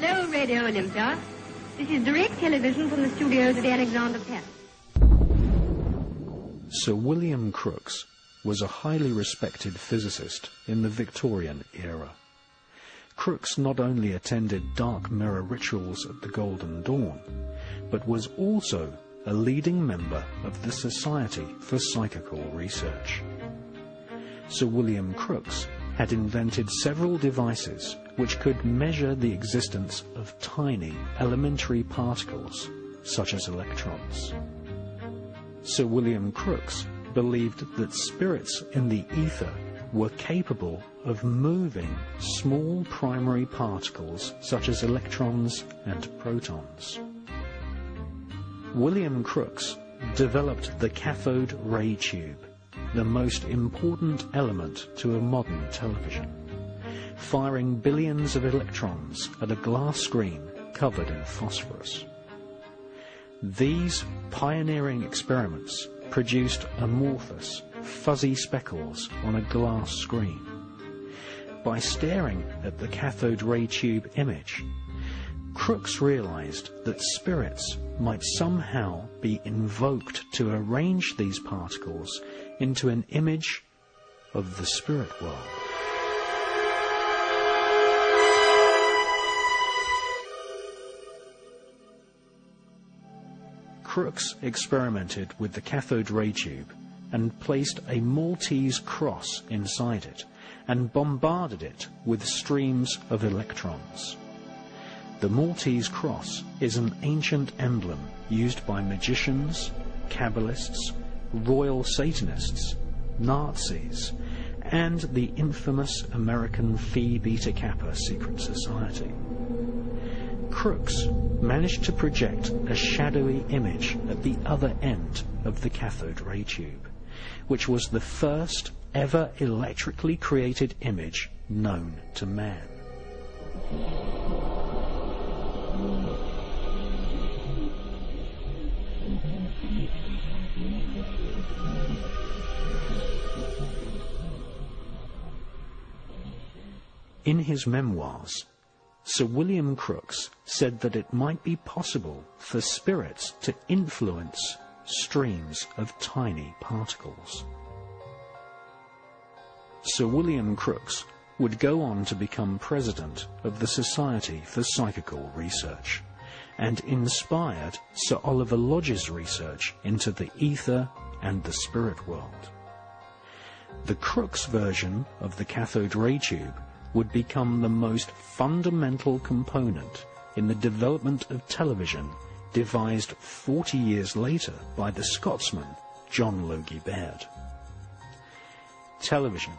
Hello, Radio Olympia. This is direct television from the studios of the Alexander Palace. Sir William Crookes was a highly respected physicist in the Victorian era. Crookes not only attended dark mirror rituals at the Golden Dawn, but was also a leading member of the Society for Psychical Research. Sir William Crookes had invented several devices which could measure the existence of tiny elementary particles, such as electrons. Sir William Crookes believed that spirits in the ether were capable of moving small primary particles such as electrons and protons. William Crookes developed the cathode ray tube, the most important element to a modern television, firing billions of electrons at a glass screen covered in phosphorus. These pioneering experiments produced amorphous, fuzzy speckles on a glass screen. By staring at the cathode ray tube image, Crookes realized that spirits might somehow be invoked to arrange these particles into an image of the spirit world. Crookes experimented with the cathode ray tube and placed a Maltese cross inside it and bombarded it with streams of electrons. The Maltese cross is an ancient emblem used by magicians, Kabbalists, royal Satanists, Nazis, and the infamous American Phi Beta Kappa secret society. Crookes managed to project a shadowy image at the other end of the cathode ray tube, which was the first ever electrically created image known to man. In his memoirs, Sir William Crookes said that it might be possible for spirits to influence streams of tiny particles. Sir William Crookes would go on to become president of the Society for Psychical Research and inspired Sir Oliver Lodge's research into the ether and the spirit world. The Crookes version of the cathode ray tube would become the most fundamental component in the development of television devised 40 years later by the Scotsman John Logie Baird. Television,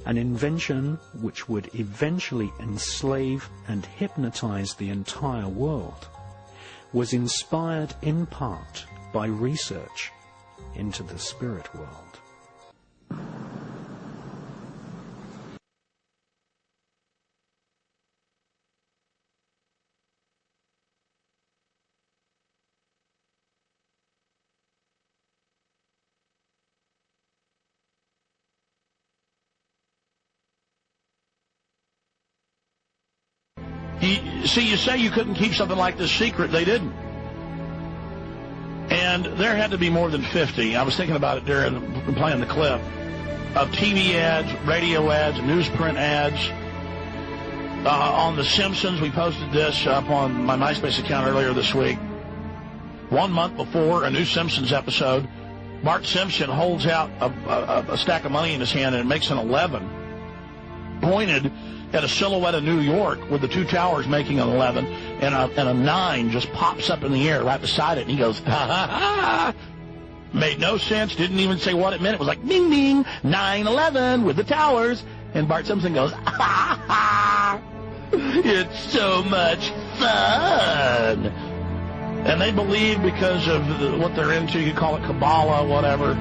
an invention which would eventually enslave and hypnotize the entire world, was inspired in part by research into the spirit world. You say you couldn't keep something like this secret. They didn't. And there had to be more than 50. I was thinking about it during playing the clip of TV ads, radio ads, newsprint ads. On The Simpsons, we posted this up on my MySpace account earlier this week. 1 month before a new Simpsons episode, Bart Simpson holds out a stack of money in his hand and it makes an 11, pointed at a silhouette of New York with the two towers making an 11, and a 9 just pops up in the air right beside it, and he goes, ha, ha, ha. Made no sense, didn't even say what it meant. It was like, ding, ding, 9/11 with the towers. And Bart Simpson goes, ha, ha, it's so much fun. And they believe because of what they're into, you call it Kabbalah, whatever,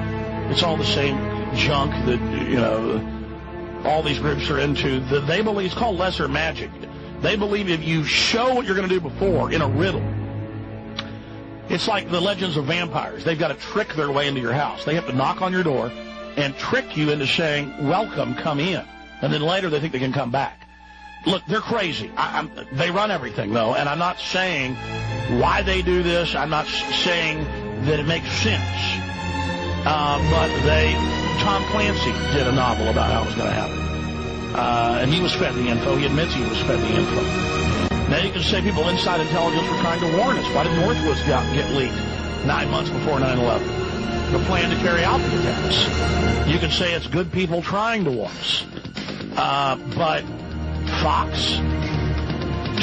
it's all the same junk that, you know, all these groups are into. They believe it's called lesser magic. They believe if you show what you're going to do before in a riddle, it's like the legends of vampires. They've got to trick their way into your house. They have to knock on your door and trick you into saying, welcome, come in. And then later they think they can come back. Look, they're crazy. They run everything, though, and I'm not saying why they do this. I'm not saying that it makes sense. But Tom Clancy did a novel about how it was going to happen. And he was fed the info. He admits he was fed the info. Now you can say people inside intelligence were trying to warn us. Why did Northwoods get leaked 9 months before 9/11? The plan to carry out the attacks. You can say it's good people trying to warn us. But Fox,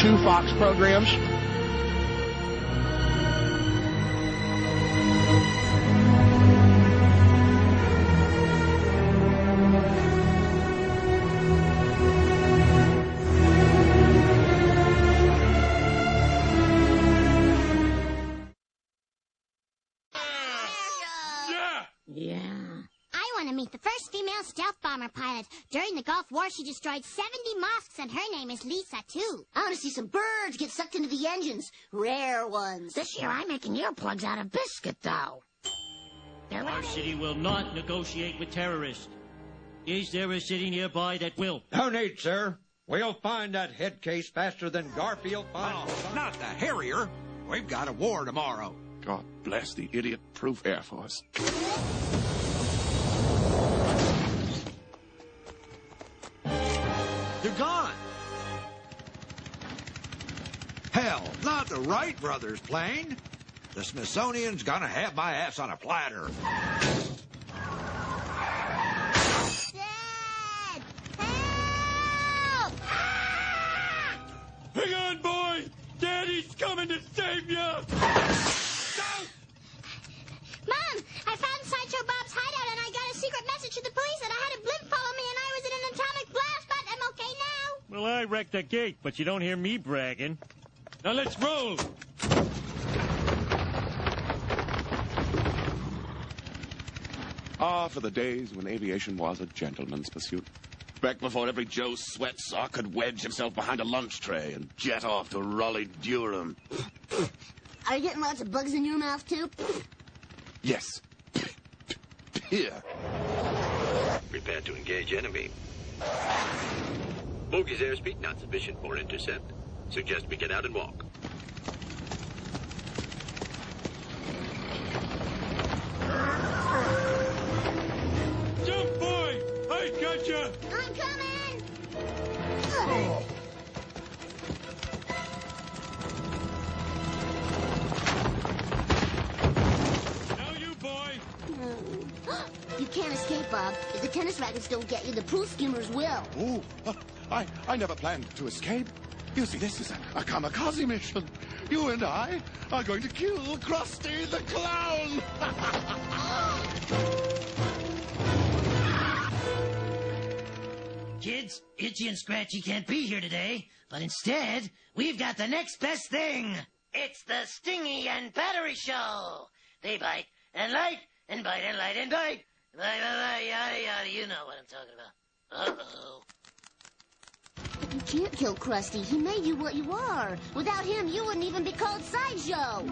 2 Fox programs. The first female stealth bomber pilot. During the Gulf War, she destroyed 70 mosques, and her name is Lisa, too. I want to see some birds get sucked into the engines. Rare ones. This year, I'm making earplugs out of biscuit, though. Our city will not negotiate with terrorists. Is there a city nearby that will? No need, sir. We'll find that head case faster than Garfield finds... Oh, not the Harrier. We've got a war tomorrow. God bless the idiot-proof Air Force. They're gone. Hell, not the Wright brothers' plane. The Smithsonian's gonna have my ass on a platter. Dad! Help! Hang on, boy! Daddy's coming to save you! Mom, I found Sideshow Bob's hideout, and I got a secret message to the police that I had a blimp follow me, and I was in an atomic blast, but I'm okay now. Well, I wrecked the gate, but you don't hear me bragging. Now let's roll! Ah, for the days when aviation was a gentleman's pursuit. Back before every Joe Sweatsock could wedge himself behind a lunch tray and jet off to Raleigh-Durham. Are you getting lots of bugs in your mouth, too? Yes. Here. Prepare to engage enemy. Bogey's airspeed not sufficient for intercept. Suggest we get out and walk. Jump, boy! I gotcha! I'm coming! Now you, boy! You can't escape, Bob. If the tennis rackets don't get you, the pool skimmers will. Ooh, I never planned to escape. You see, this is a kamikaze mission. You and I are going to kill Krusty the Clown. Kids, Itchy and Scratchy can't be here today, but instead, we've got the next best thing. It's the Stingy and Battery Show. They bite and light and bite and light and bite. Bite, yada, yada. You know what I'm talking about. Uh-oh. You can't kill Krusty. He made you what you are. Without him, you wouldn't even be called Sideshow.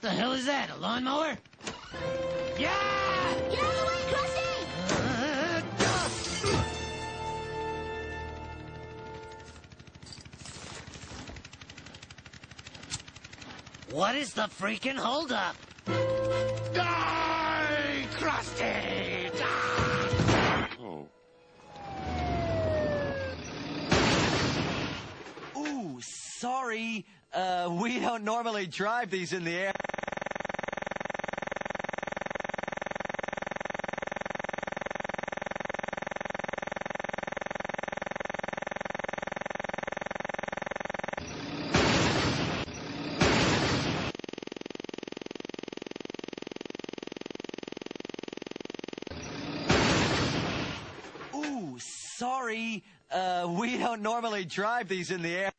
The hell is that, a lawnmower? Yeah! Get out of the way, Krusty! What is the freaking holdup? Die, Krusty! Die! Oh. Ooh, sorry. We don't normally drive these in the air. Ooh, sorry. We don't normally drive these in the air.